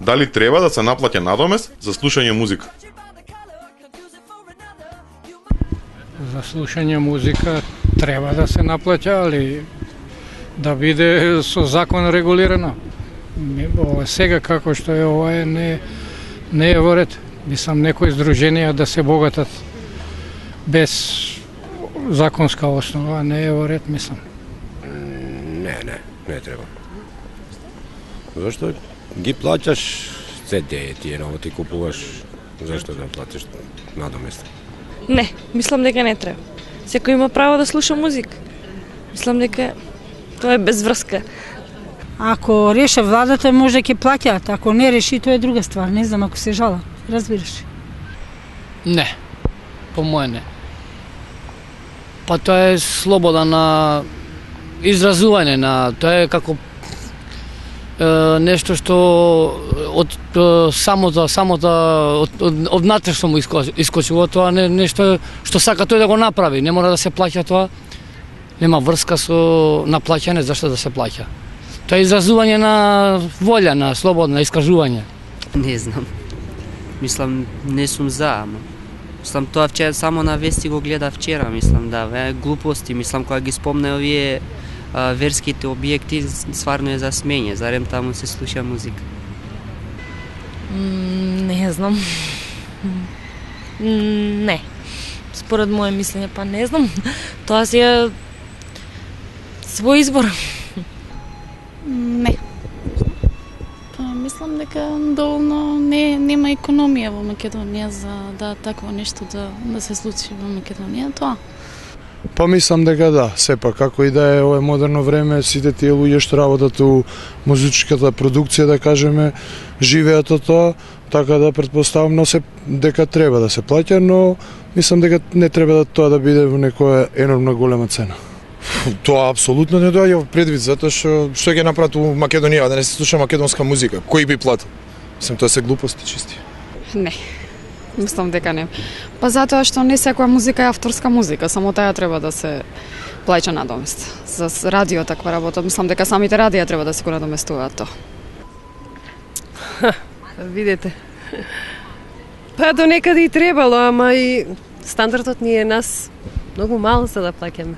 Дали треба да се наплаќа надомест за слушање музика? За слушање музика треба да се наплаќа, али да биде со закон регулирано. Сега како што е ова не е во ред. Мислам некои здруженија да се богатат без законска основа не е во ред, мислам. Не треба. Зашто ги плаќаш CD, тие ново ти купуваш, зашто да платиш надомест? Не, мислам дека не треба. Секој има право да слуша музика. Мислам дека тоа е без врска. Ако реше владата, може ќе плаќаат, ако не реши, тоа е друга ствар. Не знам ако се жала, разбираш. Не, по моје не. Па тоа е слобода на изразување, тоа е како нешто што од внатрешно му искочува, тоа не нешто што сака тој да го направи, не мора да се плаќа тоа. Нема врска со наплаќање, зашто да се плаќа. Тоа е изразување на волја, на слободно искажување. Не знам. Мислам, не сум за, ама. Мислам, тоа вчера само на вести го гледа вчера, мислам, да, глупости, мислам, кога ги спомне овие верските објекти, стварно е за смење, зарем таму се слуша музика. Не знам. Не. Според моје мислење, па не знам. Тоа си е свој избор. Не. Па мислам дека доволно нема економија во Македонија за да такво нешто да се случи во Македонија, тоа. Па мислам дека да, сепак како и да е ова модерно време, сите тие луѓе што работат у музичката продукција, да кажеме, живеат од тоа, така да претпоставам дека треба да се плаќа, но мислам дека не треба тоа да биде во некоја енормно голема цена. Тоа апсолутно не доаѓа во предвид, затоа што ќе направат у Македонија да не се слуша македонска музика, кој би платил? Мислам, тоа се глупости чисти. Не. Мислам дека не. Па затоа што не секоја музика е авторска музика, само таа треба да се плаќа надомест. За радио таква работа, мислам дека самите радија треба да се го надоместуваат тоа. Видете. Па до некаде и требало, ама и стандардот ни е нас многу мал за да плаќаме.